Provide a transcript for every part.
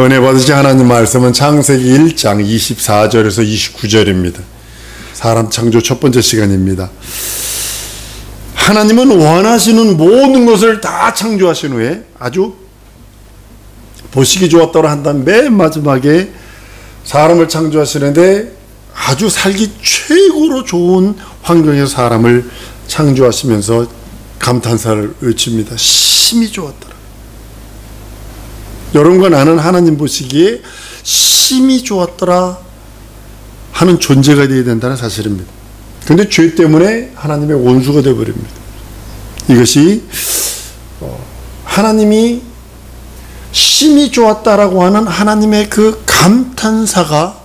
은혜 받으신 하나님 말씀은 창세기 1장 24절에서 29절입니다. 사람 창조 첫 번째 시간입니다. 하나님은 원하시는 모든 것을 다 창조하신 후에 아주 보시기 좋았다고 한다면 맨 마지막에 사람을 창조하시는데 아주 살기 최고로 좋은 환경에서 사람을 창조하시면서 감탄사를 외칩니다. 심히 좋았더라. 여러분과 나는 하나님 보시기에 심히 좋았더라 하는 존재가 되어야 된다는 사실입니다. 그런데 죄 때문에 하나님의 원수가 되어버립니다. 이것이 하나님이 심히 좋았다라고 하는 하나님의 그 감탄사가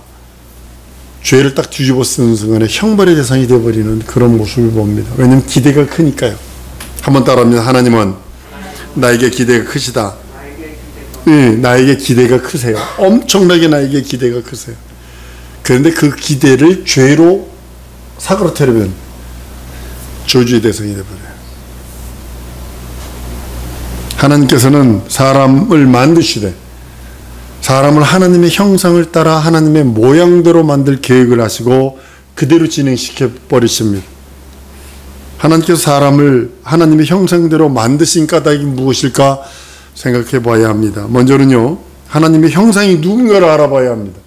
죄를 딱 뒤집어 쓰는 순간에 형벌의 대상이 되어버리는 그런 모습을 봅니다. 왜냐하면 기대가 크니까요. 한번 따라합니다. 하나님은 나에게 기대가 크시다. 네, 나에게 기대가 크세요. 엄청나게 나에게 기대가 크세요. 그런데 그 기대를 죄로 사그라뜨리면 저주의 대상이 되어버려요. 하나님께서는 사람을 만드시되 사람을 하나님의 형상을 따라 하나님의 모양대로 만들 계획을 하시고 그대로 진행시켜 버리십니다. 하나님께서 사람을 하나님의 형상대로 만드신 까닭이 무엇일까 생각해 봐야 합니다. 먼저는요, 하나님의 형상이 누군가를 알아봐야 합니다.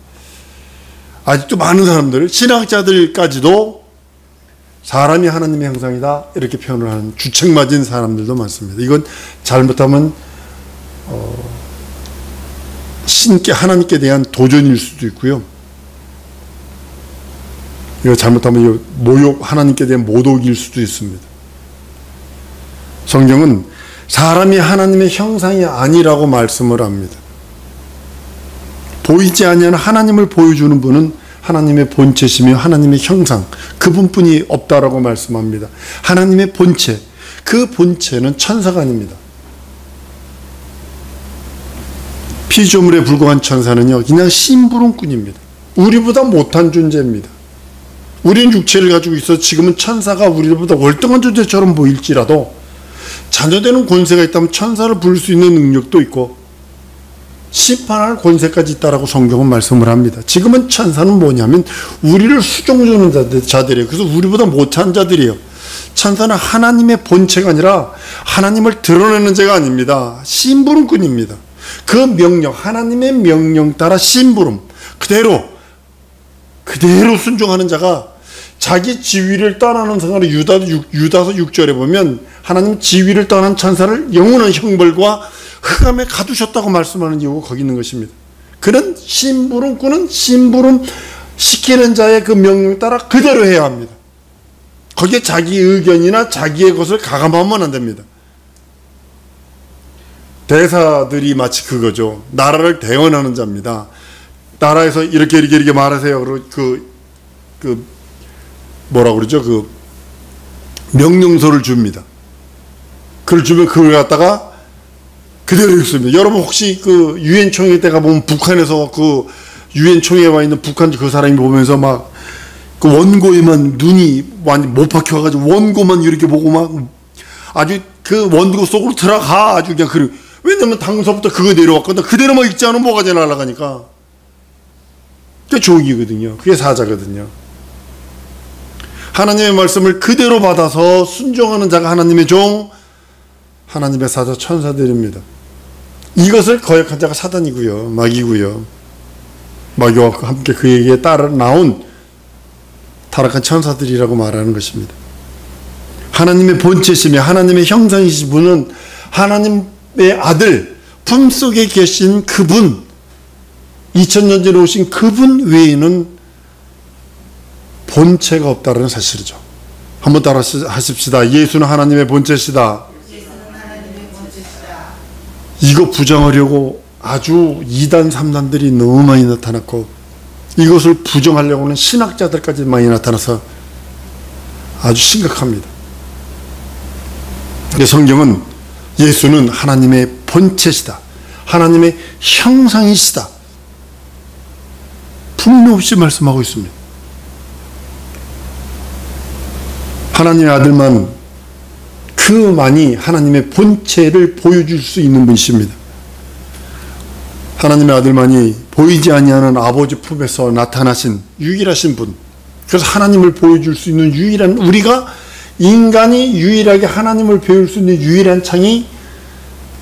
아직도 많은 사람들, 신학자들까지도 사람이 하나님의 형상이다 이렇게 표현을 하는 주책맞은 사람들도 많습니다. 이건 잘못하면 신께 하나님께 대한 도전일 수도 있고요. 이거 잘못하면 하나님께 대한 모독일 수도 있습니다. 성경은 사람이 하나님의 형상이 아니라고 말씀을 합니다. 보이지 아니하는 하나님을 보여주는 분은 하나님의 본체시며 하나님의 형상, 그분뿐이 없다라고 말씀합니다. 하나님의 본체, 그 본체는 천사가 아닙니다. 피조물에 불과한 천사는요, 그냥 심부름꾼입니다. 우리보다 못한 존재입니다. 우리는 육체를 가지고 있어 지금은 천사가 우리보다 월등한 존재처럼 보일지라도 자녀되는 권세가 있다면 천사를 부를 수 있는 능력도 있고 심판할 권세까지 있다라고 성경은 말씀을 합니다. 지금은 천사는 뭐냐면 우리를 수종주는 자들이에요. 그래서 우리보다 못한 자들이에요. 천사는 하나님의 본체가 아니라 하나님을 드러내는 자가 아닙니다. 심부름꾼입니다. 그 명령, 하나님의 명령 따라 심부름, 그대로 순종하는 자가 자기 지위를 떠나는 생활을 유다서 6절에 보면 하나님 지위를 떠난 천사를 영원한 형벌과 흑암에 가두셨다고 말씀하는 이유가 거기 있는 것입니다. 그는 심부름꾼은 심부름 시키는 자의 그 명령 따라 그대로 해야 합니다. 거기에 자기 의견이나 자기의 것을 가감하면 안 됩니다. 대사들이 마치 그거죠. 나라를 대언하는 자입니다. 나라에서 이렇게 말하세요. 그리고 뭐라고 그러죠? 명령서를 줍니다. 그걸 주면 그걸 갖다가 그대로 읽습니다. 여러분 혹시 유엔 총회 때 가보면 북한에서 유엔 총회에 와 있는 북한 그 사람이 보면서 막 원고에만 눈이 완전 못 박혀가지고 원고만 이렇게 보고 막 아주 그 원고 속으로 들어가 아주 그냥 왜냐면 당서부터 그거 내려왔거든. 그대로만 읽지 않으면 뭐가 날아가니까. 그게 종이거든요. 그게 사자거든요. 하나님의 말씀을 그대로 받아서 순종하는 자가 하나님의 종, 하나님의 사자 천사들입니다. 이것을 거역한 자가 사단이고요. 마귀고요. 마귀와 함께 그에게 따라 나온 타락한 천사들이라고 말하는 것입니다. 하나님의 본체시며 하나님의 형상이신 분은 하나님의 아들, 품속에 계신 그분, 2000년 전에 오신 그분 외에는 본체가 없다는 사실이죠. 한번 따라 하십시다. 예수는 하나님의 본체시다. 이거 부정하려고 아주 2단, 3단들이 너무 많이 나타났고 이것을 부정하려고 하는 신학자들까지 많이 나타나서 아주 심각합니다. 근데 성경은 예수는 하나님의 본체시다. 하나님의 형상이시다. 분명히 말씀하고 있습니다. 하나님의 아들만 그만이 하나님의 본체를 보여줄 수 있는 분이십니다. 하나님의 아들만이 보이지 아니하는 아버지 품에서 나타나신 유일하신 분. 그래서 하나님을 보여줄 수 있는 유일한, 우리가 인간이 유일하게 하나님을 배울 수 있는 유일한 창이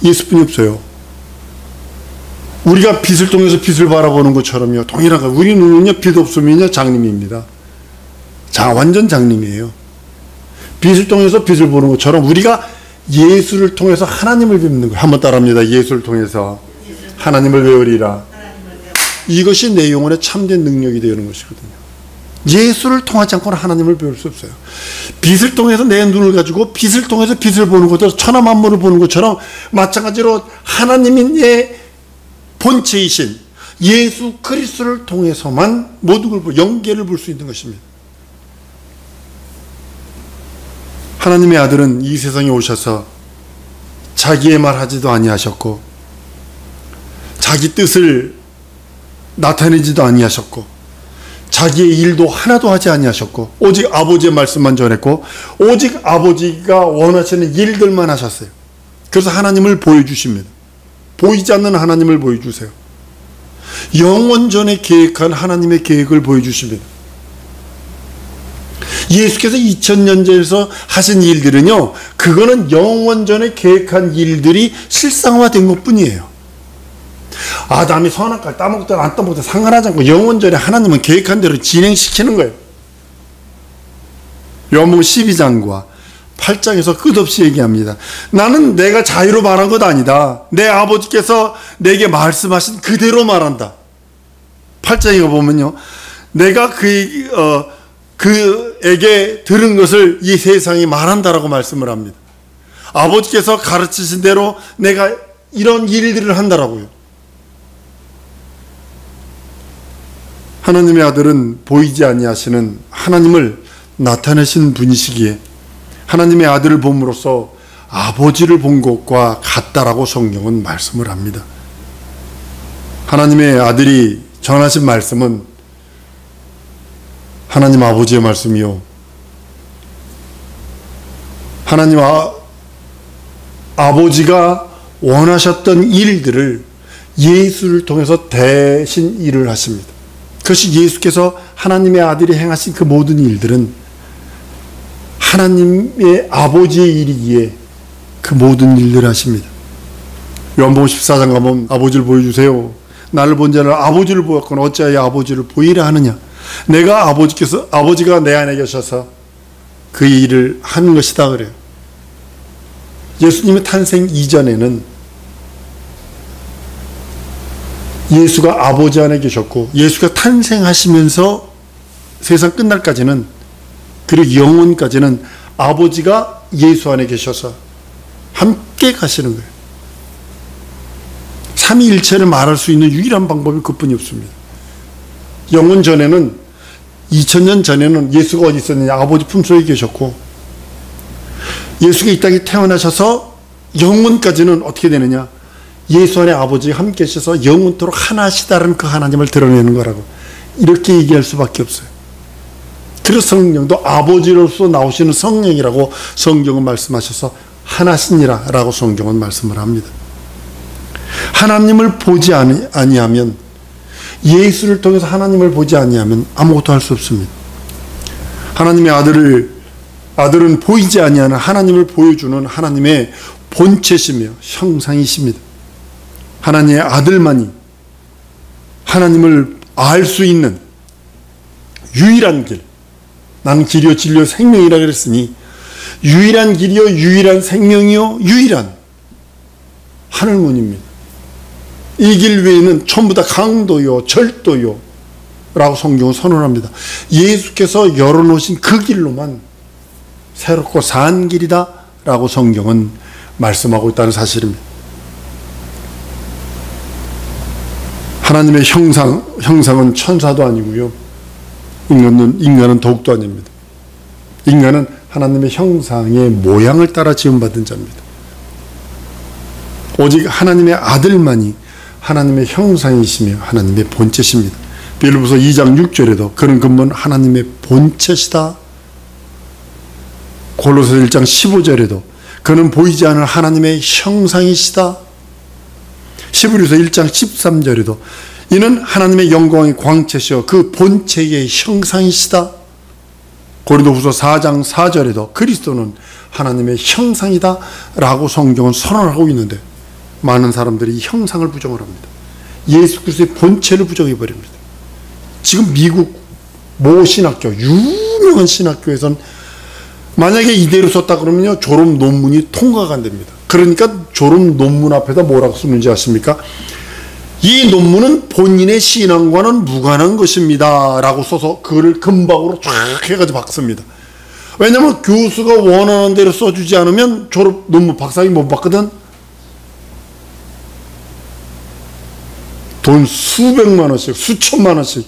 예수뿐이 없어요. 우리가 빛을 통해서 빛을 바라보는 것처럼요. 동일한 거. 우리 눈은요, 빛 없음이요 장님입니다. 완전 장님이에요. 빛을 통해서 빛을 보는 것처럼 우리가 예수를 통해서 하나님을 뵙는 거예요. 한번 따라합니다. 예수를 통해서 하나님을 배우리라. 이것이 내 영혼의 참된 능력이 되는 것이거든요. 예수를 통하지 않고는 하나님을 배울 수 없어요. 빛을 통해서 내 눈을 가지고 빛을 통해서 빛을 보는 것처럼, 천하 만물을 보는 것처럼 마찬가지로 하나님의 본체이신 예수 그리스도를 통해서만 모든 걸 영계를 볼 수 있는 것입니다. 하나님의 아들은 이 세상에 오셔서 자기의 말 하지도 아니하셨고 자기 뜻을 나타내지도 아니하셨고 자기의 일도 하나도 하지 아니하셨고 오직 아버지의 말씀만 전했고 오직 아버지가 원하시는 일들만 하셨어요. 그래서 하나님을 보여주십니다. 보이지 않는 하나님을 보여주세요. 영원 전에 계획한 하나님의 계획을 보여주십니다. 예수께서 2000년 전에서 하신 일들은요, 그거는 영원 전에 계획한 일들이 실상화된 것뿐이에요. 아담이 선악과를 따먹든 안 따먹든 상관하지 않고 영원 전에 하나님은 계획한 대로 진행시키는 거예요. 요한복음 12장과 8장에서 끝없이 얘기합니다. 나는 내가 자유로 말한 것 아니다. 내 아버지께서 내게 말씀하신 그대로 말한다. 8장에 보면요, 내가 그에게 들은 것을 이 세상에 말한다라고 말씀을 합니다. 아버지께서 가르치신 대로 내가 이런 일들을 한다라고요. 하나님의 아들은 보이지 아니하시는 하나님을 나타내신 분이시기에 하나님의 아들을 봄으로써 아버지를 본 것과 같다라고 성경은 말씀을 합니다. 하나님의 아들이 전하신 말씀은 하나님 아버지의 말씀이요, 하나님 아버지가 원하셨던 일들을 예수를 통해서 대신 일을 하십니다. 그것이 예수께서 하나님의 아들이 행하신 그 모든 일들은 하나님의 아버지의 일이기에 그 모든 일들을 하십니다. 요한복음 14장 가면 아버지를 보여주세요. 나를 본 자는 아버지를 보았거나 어찌하여 아버지를 보이라 하느냐. 내가 아버지가 내 안에 계셔서 그 일을 하는 것이다 그래요. 예수님의 탄생 이전에는 예수가 아버지 안에 계셨고 예수가 탄생하시면서 세상 끝날까지는, 그리고 영원까지는 아버지가 예수 안에 계셔서 함께 가시는 거예요. 삼위일체를 말할 수 있는 유일한 방법이 그뿐이 없습니다. 영원 전에는, 2000년 전에는 예수가 어디 있었느냐, 아버지 품속에 계셨고 예수가 이 땅에 태어나셔서 영원까지는 어떻게 되느냐, 예수 안에 아버지가 함께 계셔서 영원토록 하나시다라는 그 하나님을 드러내는 거라고 이렇게 얘기할 수밖에 없어요. 그래서 성령도 아버지로서 나오시는 성령이라고 성경은 말씀하셔서 하나시니라 라고 성경은 말씀을 합니다. 하나님을 보지 아니하면, 예수를 통해서 하나님을 보지 아니하면 아무것도 할 수 없습니다. 하나님의 아들은 보이지 아니하는 하나님을 보여주는 하나님의 본체시며 형상이십니다. 하나님의 아들만이 하나님을 알 수 있는 유일한 길, 나는 길이요 진리요 생명이라 그랬으니 유일한 길이요 유일한 생명이요 유일한 하늘문입니다. 이 길 외에는 전부 다 강도요 절도요 라고 성경은 선언합니다. 예수께서 열어놓으신 그 길로만 새롭고 산 길이다 라고 성경은 말씀하고 있다는 사실입니다. 하나님의 형상은 천사도 아니고요, 인간은 더욱도 아닙니다. 인간은 하나님의 형상의 모양을 따라 지음받은 자입니다. 오직 하나님의 아들만이 하나님의 형상이시며 하나님의 본체십니다. 빌립보서 2장 6절에도 그는 근본 하나님의 본체시다. 골로새 1장 15절에도 그는 보이지 않는 하나님의 형상이시다. 히브리서 1장 13절에도 이는 하나님의 영광의 광채시여 그 본체의 형상이시다. 고린도후서 4장 4절에도 그리스도는 하나님의 형상이다 라고 성경은 선언하고 있는데 많은 사람들이 이 형상을 부정을 합니다. 예수 그리스도의 본체를 부정해 버립니다. 지금 미국 모 신학교, 유명한 신학교에선 만약에 이대로 썼다 그러면요 졸업 논문이 통과가 안 됩니다. 그러니까 졸업 논문 앞에다 뭐라고 쓰는지 아십니까? 이 논문은 본인의 신앙과는 무관한 것입니다 라고 써서 그거를 금박으로 쫙 해가지고 박습니다. 왜냐면 교수가 원하는 대로 써주지 않으면 졸업 논문 박사학위 못 받거든. 돈 수백만 원씩 수천만 원씩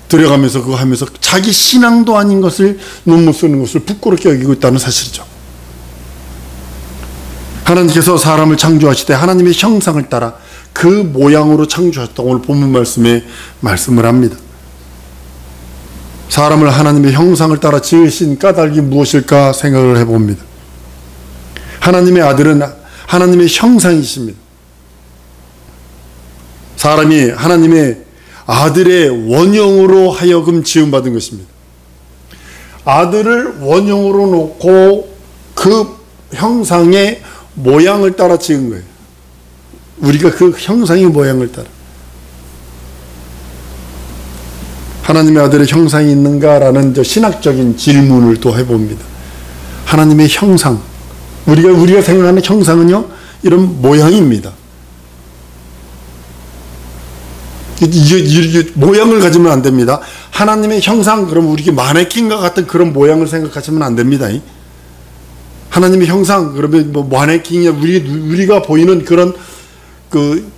들여가면서 그거 하면서 자기 신앙도 아닌 것을 논문 쓰는 것을 부끄럽게 여기고 있다는 사실이죠. 하나님께서 사람을 창조하실 때 하나님의 형상을 따라 그 모양으로 창조하셨다고 오늘 본문 말씀에 말씀을 합니다. 사람을 하나님의 형상을 따라 지으신 까닭이 무엇일까 생각을 해봅니다. 하나님의 아들은 하나님의 형상이십니다. 사람이 하나님의 아들의 원형으로 하여금 지음받은 것입니다. 아들을 원형으로 놓고 그 형상의 모양을 따라 지은 거예요. 우리가 그 형상의 모양을 따라. 하나님의 아들의 형상이 있는가라는 저 신학적인 질문을 또 해봅니다. 하나님의 형상, 우리가 생각하는 형상은요 이런 모양입니다. 이 모양을 가지면 안 됩니다. 하나님의 형상, 그럼 우리 마네킹과 같은 그런 모양을 생각하시면 안 됩니다. 하나님의 형상, 그러면 뭐 마네킹이 우리가 보이는 그런 그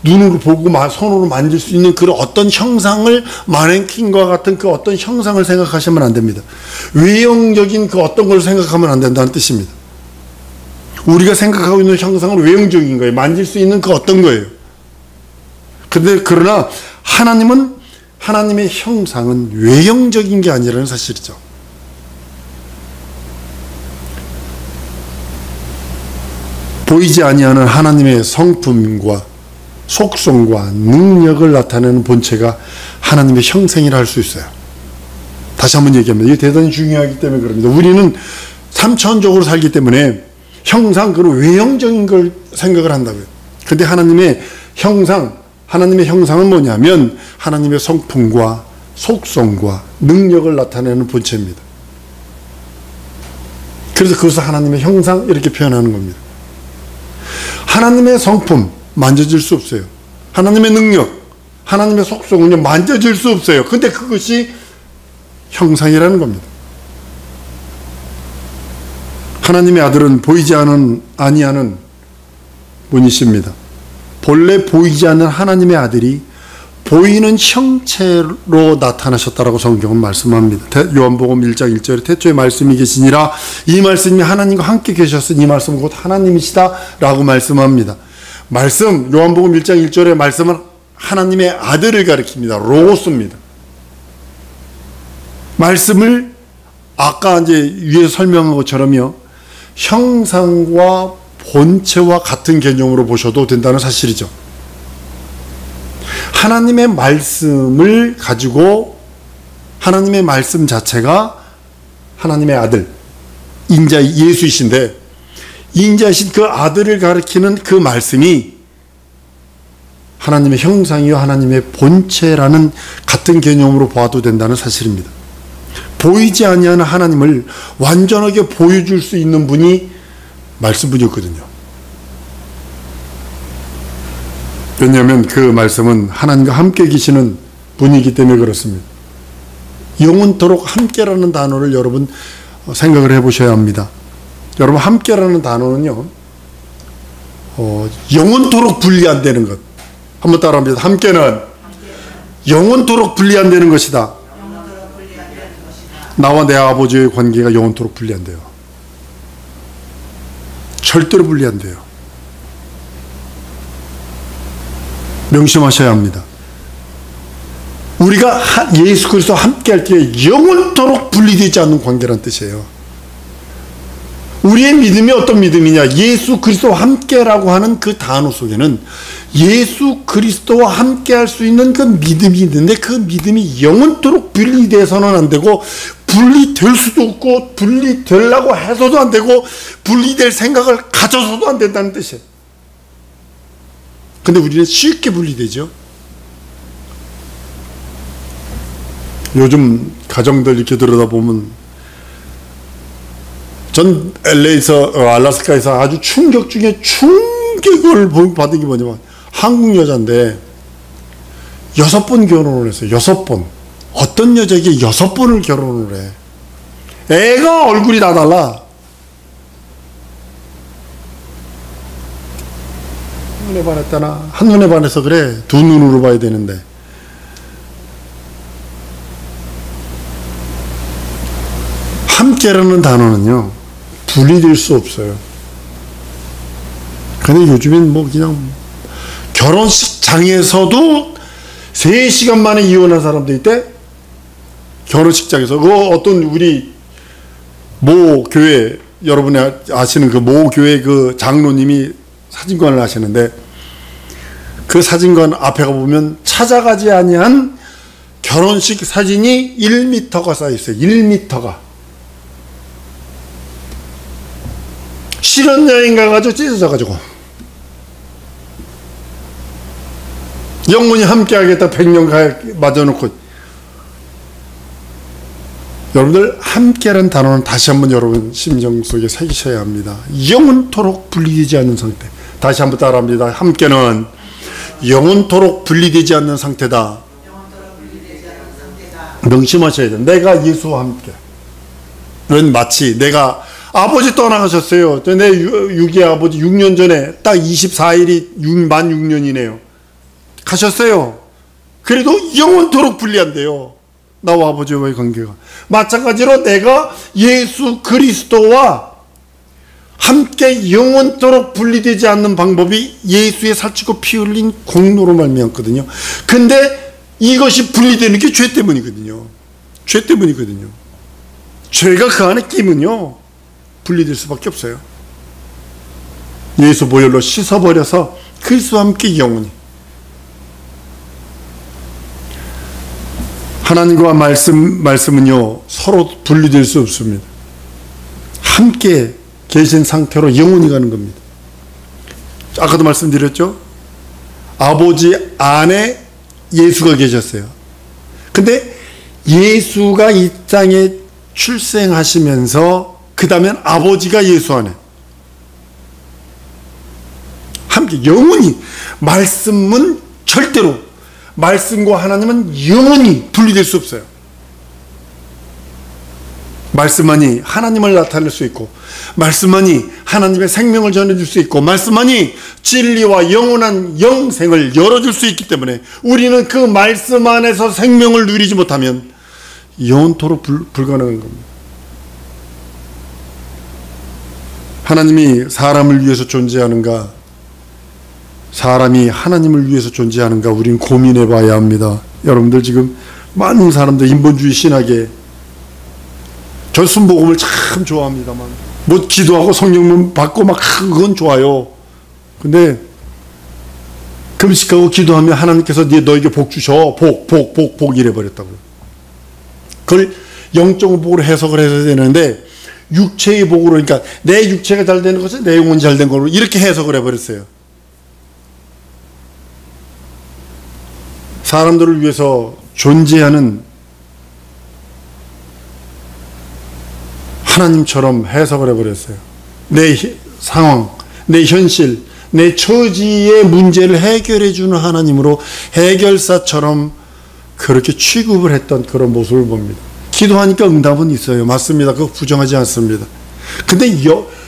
눈으로 보고 손으로 만질 수 있는 그런 어떤 형상을 마네킹과 같은 그 어떤 형상을 생각하시면 안 됩니다. 외형적인 그 어떤 걸 생각하면 안 된다는 뜻입니다. 우리가 생각하고 있는 형상은 외형적인 거예요. 만질 수 있는 그 어떤 거예요. 그러나 하나님의 형상은 외형적인 게 아니라는 사실이죠. 보이지 아니하는 하나님의 성품과 속성과 능력을 나타내는 본체가 하나님의 형상이라 할 수 있어요. 다시 한번 얘기합니다. 이게 대단히 중요하기 때문에 그럽니다. 우리는 3차원적으로 살기 때문에 형상, 그런 외형적인 걸 생각을 한다고요. 근데 하나님의 형상은 뭐냐면 하나님의 성품과 속성과 능력을 나타내는 본체입니다. 그래서 그것을 하나님의 형상 이렇게 표현하는 겁니다. 하나님의 성품 만져질 수 없어요. 하나님의 능력, 하나님의 속성은요 만져질 수 없어요. 근데 그것이 형상이라는 겁니다. 하나님의 아들은 보이지 아니하는 분이십니다. 본래 보이지 않는 하나님의 아들이 보이는 형체로 나타나셨다라고 성경은 말씀합니다. 요한복음 1장 1절에 태초에 말씀이 계시니라 이 말씀이 하나님과 함께 계셨으니 이 말씀은 곧 하나님이시다 라고 말씀합니다. 요한복음 1장 1절의 말씀은 하나님의 아들을 가리킵니다. 로고스입니다. 말씀을 아까 이제 위에서 설명한 것처럼요 형상과 본체와 같은 개념으로 보셔도 된다는 사실이죠. 하나님의 말씀을 가지고 하나님의 말씀 자체가 하나님의 아들, 인자 예수이신데 인자이신 그 아들을 가리키는 그 말씀이 하나님의 형상이요 하나님의 본체라는 같은 개념으로 봐도 된다는 사실입니다. 보이지 아니하는 하나님을 완전하게 보여줄 수 있는 분이 말씀분이었거든요. 왜냐하면 그 말씀은 하나님과 함께 계시는 분이기 때문에 그렇습니다. 영원토록 함께라는 단어를 여러분 생각을 해보셔야 합니다. 여러분 함께라는 단어는요 영원토록 분리 안 되는 것. 한번 따라합니다. 함께는 영원토록 분리 안 되는 것이다. 나와 내 아버지의 관계가 영원토록 분리 안 돼요. 절대로 분리 안 돼요. 명심하셔야 합니다. 우리가 예수 그리스도와 함께 할 때 영원토록 분리되지 않는 관계란 뜻이에요. 우리의 믿음이 어떤 믿음이냐? 예수 그리스도와 함께라고 하는 그 단어 속에는 예수 그리스도와 함께 할 수 있는 그 믿음이 있는데, 그 믿음이 영원토록 분리돼서는 안 되고, 분리될 수도 없고, 분리되려고 해서도 안 되고, 분리될 생각을 가져서도 안 된다는 뜻이에요. 근데 우리는 쉽게 분리되죠. 요즘 가정들 이렇게 들여다보면, 전 LA에서, 알래스카에서 아주 충격 중에 충격을 받은 게 뭐냐면, 한국 여자인데 6번 결혼을 했어요. 6번. 어떤 여자에게 6번을 결혼을 해. 애가 얼굴이 다 달라. 한눈에 반했다나? 한눈에 반해서 그래. 두 눈으로 봐야 되는데. 함께라는 단어는요, 분리될 수 없어요. 근데 요즘엔 뭐 그냥 결혼식장에서도 3시간 만에 이혼한 사람도 있대. 결혼식장에서. 그 어떤 우리 모 교회, 여러분이 아시는 그 모 교회 그 장로님이 사진관을 하시는데, 그 사진관 앞에 가보면 찾아가지 아니한 결혼식 사진이 1m가 쌓여있어요. 1m가. 실현여행 가가지고 찢어져가지고 영원히 함께하겠다 100년 맞아놓고. 여러분들, 함께라는 단어는 다시 한번 여러분 심정 속에 새기셔야 합니다. 영원토록 분리되지 않는 상태. 다시 한번 따라합니다. 함께는 영원토록 분리되지 않는 상태다. 명심하셔야 돼요. 내가 예수와 함께. 마치 내가 아버지 떠나가셨어요. 내 유기 아버지 6년 전에 딱 24일이 만 6년이네요. 가셨어요. 그래도 영원토록 분리한대요. 나와 아버지와의 관계가. 마찬가지로 내가 예수 그리스도와 함께 영원토록 분리되지 않는 방법이 예수의 살찌고 피 흘린 공로로 말미암거든요. 근데 이것이 분리되는 게 죄 때문이거든요. 죄 때문이거든요. 죄가 그 안에 끼면요, 분리될 수밖에 없어요. 예수 보혈로 씻어버려서 그리스도와 함께 영원히. 하나님과 말씀은요, 서로 분리될 수 없습니다. 함께 계신 상태로 영원히 가는 겁니다. 아까도 말씀드렸죠? 아버지 안에 예수가 계셨어요. 근데 예수가 이 땅에 출생하시면서 그 다음엔 아버지가 예수 안에 함께 영원히. 말씀은 절대로, 말씀과 하나님은 영원히 분리될 수 없어요. 말씀만이 하나님을 나타낼 수 있고, 말씀만이 하나님의 생명을 전해줄 수 있고, 말씀만이 진리와 영원한 영생을 열어줄 수 있기 때문에, 우리는 그 말씀 안에서 생명을 누리지 못하면 영원토록 불가능한 겁니다. 하나님이 사람을 위해서 존재하는가, 사람이 하나님을 위해서 존재하는가, 우리는 고민해 봐야 합니다. 여러분들, 지금 많은 사람들 인본주의 신학에, 저 순복음을 참 좋아합니다만, 뭐 기도하고 성령문 받고 막 그건 좋아요. 근데 금식하고 기도하면 하나님께서 너에게 복 주셔. 복 이래 버렸다고요. 그걸 영적인 복으로 해석을 해야 되는데, 육체의 복으로, 그러니까 내 육체가 잘 되는 것은 내 영혼이 잘 된 걸로 이렇게 해석을 해버렸어요. 사람들을 위해서 존재하는 하나님처럼 해석을 해버렸어요. 내 상황, 내 현실, 내 처지의 문제를 해결해주는 하나님으로 해결사처럼 그렇게 취급을 했던 그런 모습을 봅니다. 기도하니까 응답은 있어요. 맞습니다. 그거 부정하지 않습니다. 근데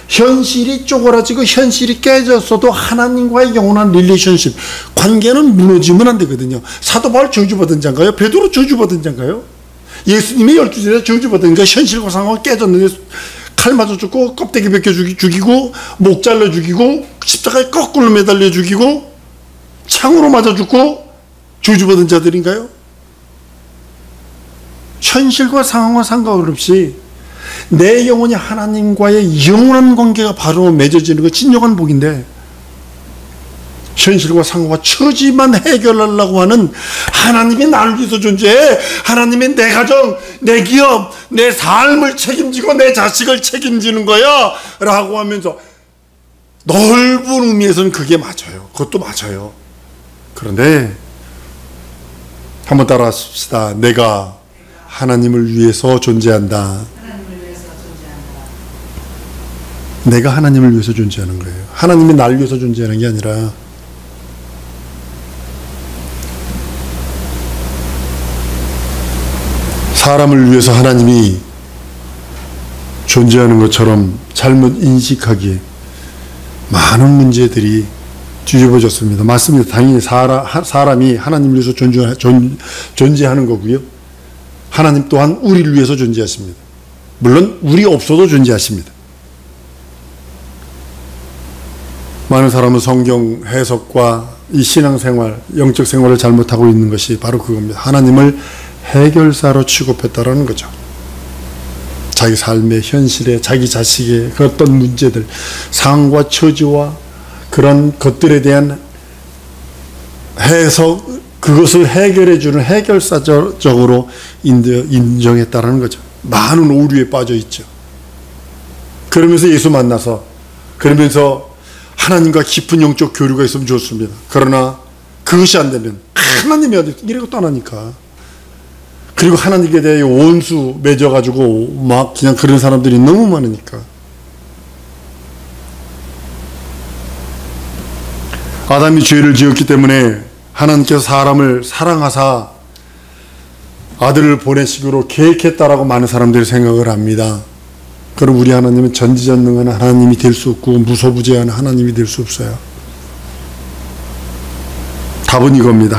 현실이 쪼그라지고 현실이 깨졌어도 하나님과의 영원한 릴레이션십, 관계는 무너지면 안 되거든요. 사도 바울 저주받은 자인가요? 베드로 저주받은 자인가요? 예수님의 12제자 저주받은 자. 현실과 상황이 깨졌는데 칼 맞아 죽고, 껍데기 벗겨 죽이고, 목 잘라 죽이고, 십자가에 거꾸로 매달려 죽이고, 창으로 맞아 죽고 저주받은 자들인가요? 현실과 상황과 상관없이 내 영혼이 하나님과의 영원한 관계가 바로 맺어지는 거 진정한 복인데, 현실과 상황과 처지만 해결하려고 하는 하나님이 나를 위해서 존재해. 하나님이 내 가정, 내 기업, 내 삶을 책임지고 내 자식을 책임지는 거야 라고 하면서, 넓은 의미에서는 그게 맞아요. 그것도 맞아요. 그런데 한번 따라하십시다. 내가 하나님을 위해서 존재한다. 내가 하나님을 위해서 존재하는 거예요. 하나님이 나를 위해서 존재하는 게 아니라 사람을 위해서 하나님이 존재하는 것처럼 잘못 인식하기에 많은 문제들이 뒤집어졌습니다. 맞습니다. 당연히 사람이 하나님을 위해서 존재하는 거고요. 하나님 또한 우리를 위해서 존재하십니다. 물론 우리 없어도 존재하십니다. 많은 사람은 성경 해석과 이 신앙생활, 영적 생활을 잘못하고 있는 것이 바로 그겁니다. 하나님을 해결사로 취급했다라는 거죠. 자기 삶의 현실에, 자기 자식의 그 어떤 문제들, 상황과 처지와 그런 것들에 대한 해석, 그것을 해결해주는 해결사적으로 인정했다라는 거죠. 많은 오류에 빠져 있죠. 그러면서 예수 만나서, 그러면서 하나님과 깊은 영적 교류가 있으면 좋습니다. 그러나 그것이 안 되면 하나님이 어디 이래고 떠나니까. 그리고 하나님께 대해 원수 맺어가지고 막 그냥 그런 사람들이 너무 많으니까. 아담이 죄를 지었기 때문에 하나님께서 사람을 사랑하사 아들을 보내시기로 계획했다라고 많은 사람들이 생각을 합니다. 그럼 우리 하나님은 전지전능한 하나님이 될 수 없고 무소부재한 하나님이 될 수 없어요. 답은 이겁니다.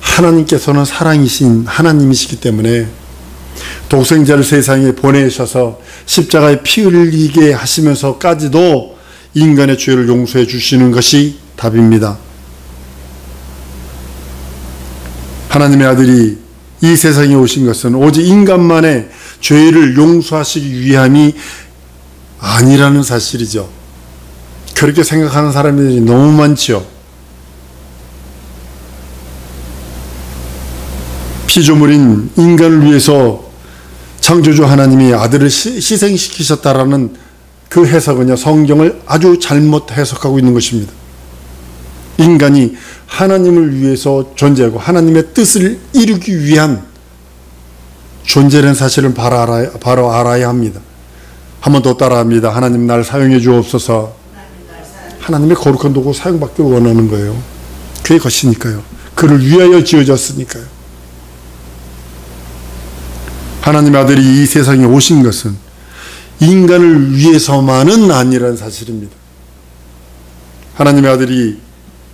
하나님께서는 사랑이신 하나님이시기 때문에 독생자를 세상에 보내셔서 십자가에 피 흘리게 하시면서까지도 인간의 죄를 용서해 주시는 것이 답입니다. 하나님의 아들이 이 세상에 오신 것은 오직 인간만의 죄를 용서하시기 위함이 아니라는 사실이죠. 그렇게 생각하는 사람들이 너무 많지요. 피조물인 인간을 위해서 창조주 하나님이 아들을 희생시키셨다라는 그 해석은요, 성경을 아주 잘못 해석하고 있는 것입니다. 인간이 하나님을 위해서 존재하고 하나님의 뜻을 이루기 위한 존재라는 사실을 바로 알아야 합니다. 한 번 더 따라합니다. 하나님 날 사용해 주옵소서. 하나님의 거룩한 도구 사용받기를 원하는 거예요. 그게 것이니까요. 그를 위하여 지어졌으니까요. 하나님의 아들이 이 세상에 오신 것은 인간을 위해서만은 아니라는 사실입니다. 하나님의 아들이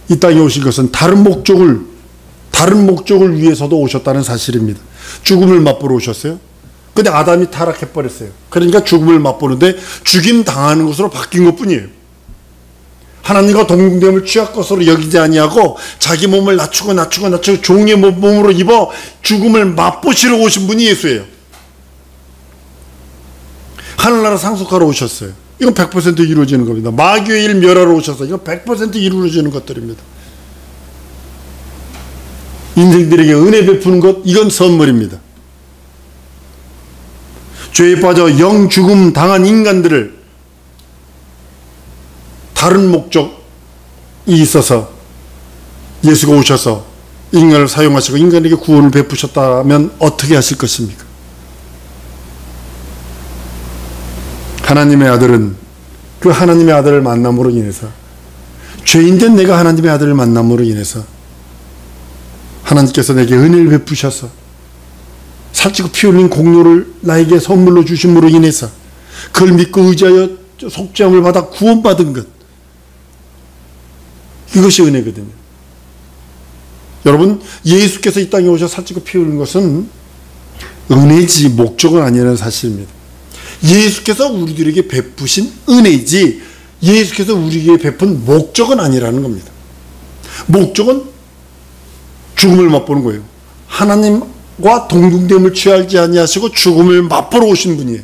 이 땅에 오신 것은 다른 목적을 위해서도 오셨다는 사실입니다. 죽음을 맛보러 오셨어요. 근데 아담이 타락해버렸어요. 그러니까 죽음을 맛보는데 죽임 당하는 것으로 바뀐 것뿐이에요. 하나님과 동등됨을 취할 것으로 여기지 아니하고 자기 몸을 낮추고 종의 몸으로 입어 죽음을 맛보시러 오신 분이 예수예요. 하늘나라 상속하러 오셨어요. 이건 100% 이루어지는 겁니다. 마귀의 일 멸하러 오셔서 이건 100% 이루어지는 것들입니다. 인생들에게 은혜 베푸는 것, 이건 선물입니다. 죄에 빠져 영 죽음 당한 인간들을 다른 목적이 있어서 예수가 오셔서 인간을 사용하시고 인간에게 구원을 베푸셨다면 어떻게 하실 것입니까? 하나님의 아들은 그 하나님의 아들을 만남으로 인해서, 죄인된 내가 하나님의 아들을 만남으로 인해서 하나님께서 내게 은혜를 베푸셔서 살찌고 피 흘린 공로를 나에게 선물로 주심으로 인해서 그걸 믿고 의지하여 속죄함을 받아 구원받은 것, 이것이 은혜거든요. 여러분, 예수께서 이 땅에 오셔서 살찌고 피 흘린 것은 은혜지 목적은 아니라는 사실입니다. 예수께서 우리들에게 베푸신 은혜이지 예수께서 우리에게 베푼 목적은 아니라는 겁니다. 목적은 죽음을 맛보는 거예요. 하나님 동등됨을 취하지 아니하시고 죽음을 맛보러 오신 분이에요.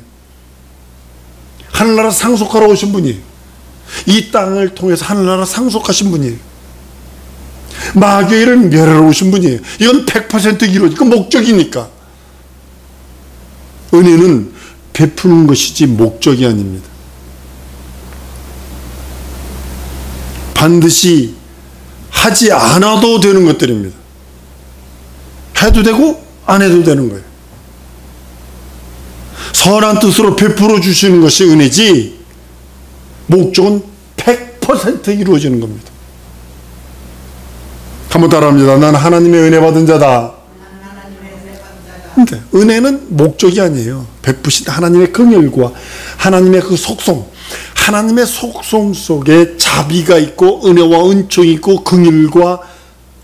하늘나라 상속하러 오신 분이에요. 이 땅을 통해서 하늘나라 상속하신 분이에요. 마귀를 멸하러 오신 분이에요. 이건 100% 이루어진 그 목적이니까. 은혜는 베푸는 것이지 목적이 아닙니다. 반드시 하지 않아도 되는 것들입니다. 해도 되고 안 해도 되는 거예요. 선한 뜻으로 베풀어 주시는 것이 은혜지 목적은 100% 이루어지는 겁니다. 한번 따라합니다. 난 하나님의 은혜 받은 자다. 그러니까 은혜는 목적이 아니에요. 베푸신 하나님의 긍휼과 하나님의 그 속성, 하나님의 속성 속에 자비가 있고 은혜와 은총이 있고 긍휼과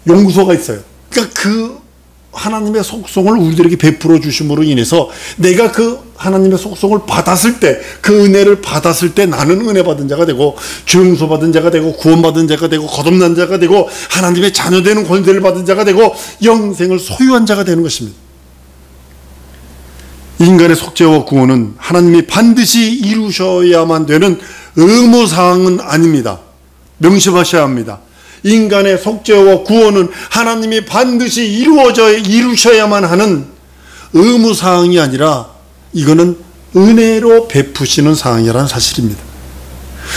용서가 있어요. 그러니까 그 하나님의 속성을 우리들에게 베풀어 주심으로 인해서 내가 그 하나님의 속성을 받았을 때, 그 은혜를 받았을 때 나는 은혜 받은 자가 되고 죄용서 받은 자가 되고 구원받은 자가 되고 거듭난 자가 되고 하나님의 자녀되는 권세를 받은 자가 되고 영생을 소유한 자가 되는 것입니다. 인간의 속죄와 구원은 하나님이 반드시 이루셔야만 되는 의무사항은 아닙니다. 명심하셔야 합니다. 인간의 속죄와 구원은 하나님이 반드시 이루셔야만 하는 의무사항이 아니라 이거는 은혜로 베푸시는 사항이라는 사실입니다.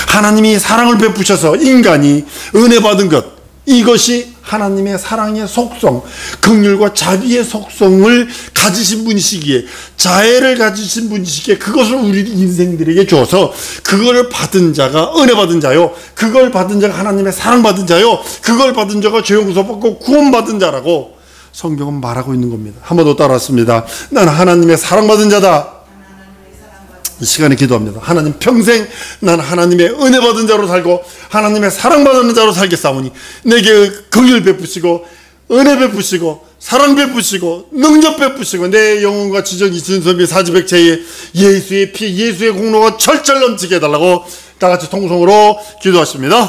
하나님이 사랑을 베푸셔서 인간이 은혜 받은 것, 이것이 하나님의 사랑의 속성, 긍휼과 자비의 속성을 가지신 분이시기에, 자애를 가지신 분이시기에 그것을 우리 인생들에게 주어서 그걸 받은 자가 은혜 받은 자요, 그걸 받은 자가 하나님의 사랑 받은 자요, 그걸 받은 자가 죄 용서 받고 구원 받은 자라고 성경은 말하고 있는 겁니다. 한 번 더 따라왔습니다. 난 하나님의 사랑 받은 자다. 이 시간에 기도합니다. 하나님, 평생 난 하나님의 은혜 받은 자로 살고 하나님의 사랑 받는 자로 살겠사오니 내게 긍휼 베푸시고 은혜 베푸시고 사랑 베푸시고 능력 베푸시고 내 영혼과 지정이 진선비 사지백체에 예수의 피, 예수의 공로가 철철 넘치게 해달라고 다 같이 통성으로 기도하십니다.